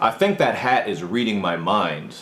I think that hat is reading my mind.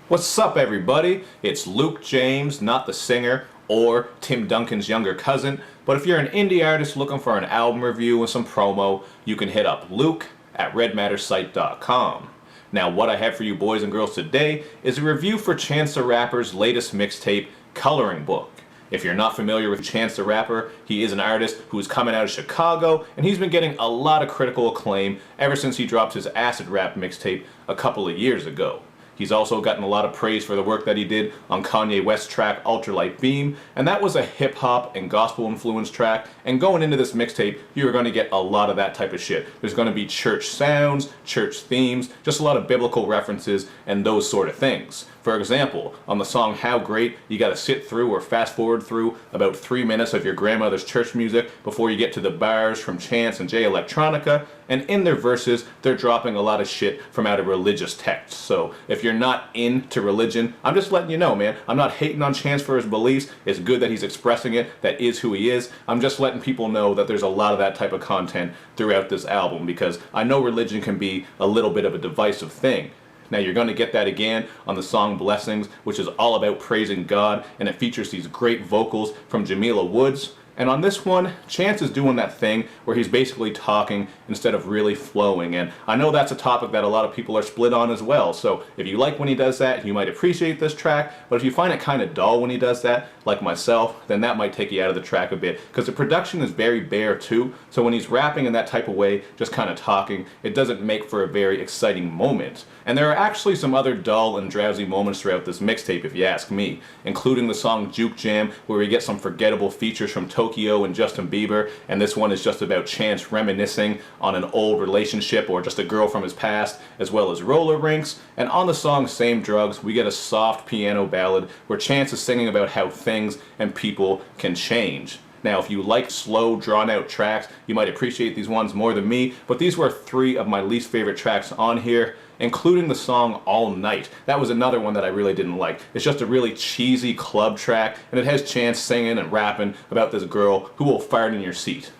What's up, everybody? It's Luke James, not the singer or Tim Duncan's younger cousin, but if you're an indie artist looking for an album review and some promo, you can hit up Luke at redmattersite.com. Now, what I have for you boys and girls today is a review for Chance the Rapper's latest mixtape, Coloring Book. If you're not familiar with Chance the Rapper, he is an artist who's coming out of Chicago, and he's been getting a lot of critical acclaim ever since he dropped his acid rap mixtape a couple of years ago. He's also gotten a lot of praise for the work that he did on Kanye West's track Ultralight Beam, and that was a hip-hop and gospel-influenced track, and going into this mixtape, you're going to get a lot of that type of shit. There's going to be church sounds, church themes, just a lot of biblical references, and those sort of things. For example, on the song How Great, you gotta sit through or fast forward through about 3 minutes of your grandmother's church music before you get to the bars from Chance and Jay Electronica, and in their verses, they're dropping a lot of shit from out of religious texts. So if you're not into religion, I'm just letting you know, man. I'm not hating on Chance for his beliefs. It's good that he's expressing it. That is who he is. I'm just letting people know that there's a lot of that type of content throughout this album, because I know religion can be a little bit of a divisive thing. Now, you're going to get that again on the song Blessings, which is all about praising God, and it features these great vocals from Jamila Woods. And on this one, Chance is doing that thing where he's basically talking instead of really flowing, and I know that's a topic that a lot of people are split on as well, so if you like when he does that, you might appreciate this track, but if you find it kind of dull when he does that, like myself, then that might take you out of the track a bit, because the production is very bare too, so when he's rapping in that type of way, just kind of talking, it doesn't make for a very exciting moment. And there are actually some other dull and drowsy moments throughout this mixtape, if you ask me, including the song Juke Jam, where we get some forgettable features from Tokyo and Justin Bieber, and this one is just about Chance reminiscing on an old relationship or just a girl from his past, as well as roller rinks. And on the song Same Drugs, we get a soft piano ballad where Chance is singing about how things and people can change. Now, if you like slow, drawn-out tracks, you might appreciate these ones more than me, but these were 3 of my least favorite tracks on here, including the song All Night. That was another one that I really didn't like. It's just a really cheesy club track, and it has Chance singing and rapping about this girl who will fart in your seat.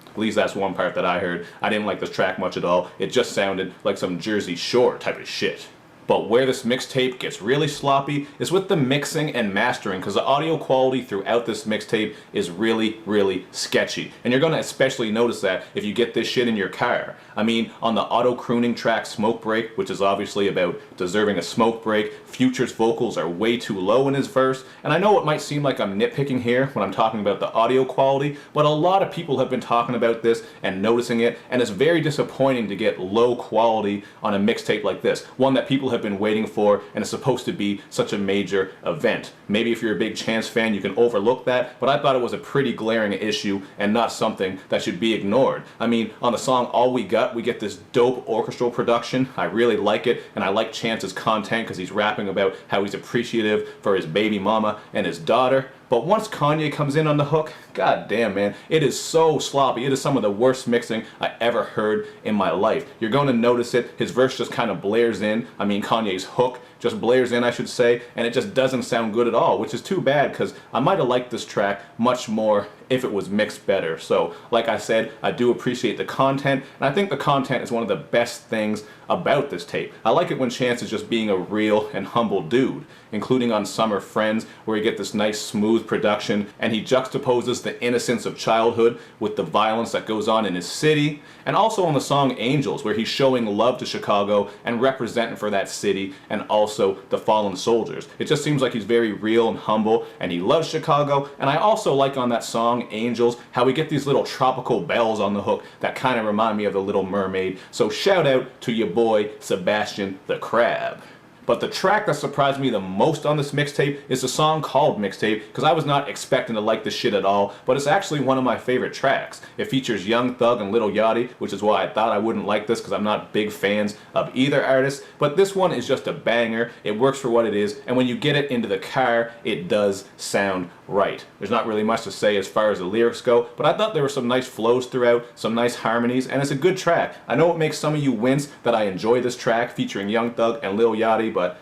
At least that's one part that I heard. I didn't like this track much at all. It just sounded like some Jersey Shore type of shit. But where this mixtape gets really sloppy is with the mixing and mastering, because the audio quality throughout this mixtape is really, really sketchy. And you're going to especially notice that if you get this shit in your car. I mean, on the auto-crooning track Smoke Break, which is obviously about deserving a smoke break, Future's vocals are way too low in his verse. And I know it might seem like I'm nitpicking here when I'm talking about the audio quality, but a lot of people have been talking about this and noticing it, and it's very disappointing to get low quality on a mixtape like this, one that people have been waiting for and is supposed to be such a major event. Maybe if you're a big Chance fan, you can overlook that, but I thought it was a pretty glaring issue and not something that should be ignored. I mean, on the song All We Got, we get this dope orchestral production. I really like it, and I like Chance's content because he's rapping about how he's appreciative for his baby mama and his daughter. But once Kanye comes in on the hook, god damn, man, it is so sloppy. It is some of the worst mixing I ever heard in my life. You're going to notice it. His verse just kind of blares in. I mean, Kanye's hook just blares in, I should say, and it just doesn't sound good at all, which is too bad, because I might have liked this track much more if it was mixed better. So, like I said, I do appreciate the content, and I think the content is one of the best things about this tape. I like it when Chance is just being a real and humble dude, including on Summer Friends, where you get this nice smooth production, and he juxtaposes the innocence of childhood with the violence that goes on in his city, and also on the song Angels, where he's showing love to Chicago and representing for that city, and also the fallen soldiers. It just seems like he's very real and humble, and he loves Chicago. And I also like on that song Angels how we get these little tropical bells on the hook that kind of remind me of The Little Mermaid. So shout out to your boy Sebastian the Crab. But the track that surprised me the most on this mixtape is the song called Mixtape, because I was not expecting to like this shit at all, but it's actually one of my favorite tracks. It features Young Thug and Lil Yachty, which is why I thought I wouldn't like this, because I'm not big fans of either artist, but this one is just a banger. It works for what it is, and when you get it into the car, it does sound right. There's not really much to say as far as the lyrics go, but I thought there were some nice flows throughout, some nice harmonies, and it's a good track. I know it makes some of you wince that I enjoy this track featuring Young Thug and Lil Yachty, but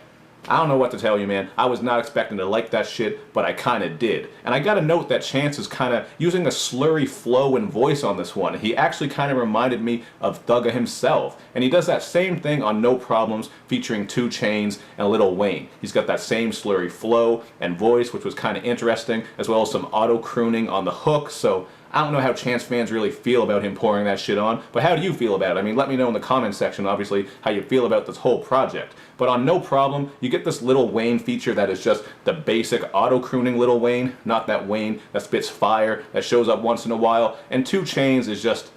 I don't know what to tell you, man. I was not expecting to like that shit, but I kinda did. And I gotta note that Chance is kinda using a slurry flow and voice on this one. He actually kinda reminded me of Thugga himself. And he does that same thing on No Problems, featuring 2 Chainz and Lil Wayne. He's got that same slurry flow and voice, which was kinda interesting, as well as some auto-crooning on the hook, so I don't know how Chance fans really feel about him pouring that shit on, but how do you feel about it? I mean, let me know in the comment section, obviously, how you feel about this whole project. But on No Problem, you get this Lil Wayne feature that is just the basic auto-crooning Lil Wayne, not that Wayne that spits fire, that shows up once in a while, and 2 Chainz is just...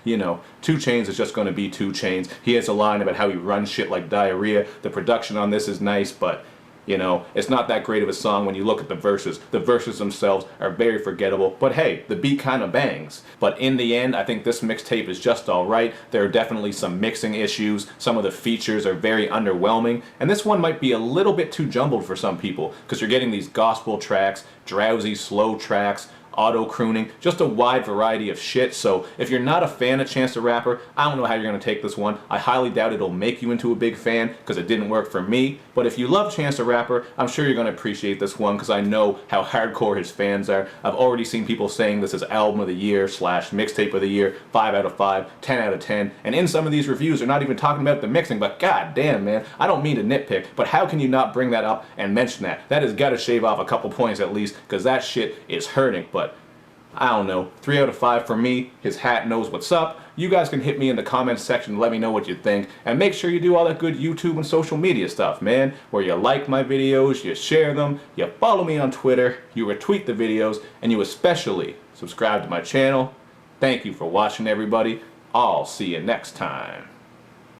you know, 2 Chainz is just going to be 2 Chainz. He has a line about how he runs shit like diarrhea. The production on this is nice, but... you know, it's not that great of a song when you look at the verses. The verses themselves are very forgettable, but hey, the beat kind of bangs. But in the end, I think this mixtape is just alright. There are definitely some mixing issues. Some of the features are very underwhelming. And this one might be a little bit too jumbled for some people, because you're getting these gospel tracks, drowsy, slow tracks, auto-crooning, just a wide variety of shit. So if you're not a fan of Chance the Rapper, I don't know how you're going to take this one. I highly doubt it'll make you into a big fan, because it didn't work for me. But if you love Chance the Rapper, I'm sure you're going to appreciate this one, because I know how hardcore his fans are. I've already seen people saying this is album of the year / mixtape of the year, 5 out of 5, 10 out of 10. And in some of these reviews, they're not even talking about the mixing, but god damn, man, I don't mean to nitpick, but how can you not bring that up and mention that? That has got to shave off a couple points at least, because that shit is hurting. But I don't know, 3 out of 5 for me. His hat knows what's up. You guys can hit me in the comments section and let me know what you think. And make sure you do all that good YouTube and social media stuff, man. Where you like my videos, you share them, you follow me on Twitter, you retweet the videos, and you especially subscribe to my channel. Thank you for watching, everybody. I'll see you next time.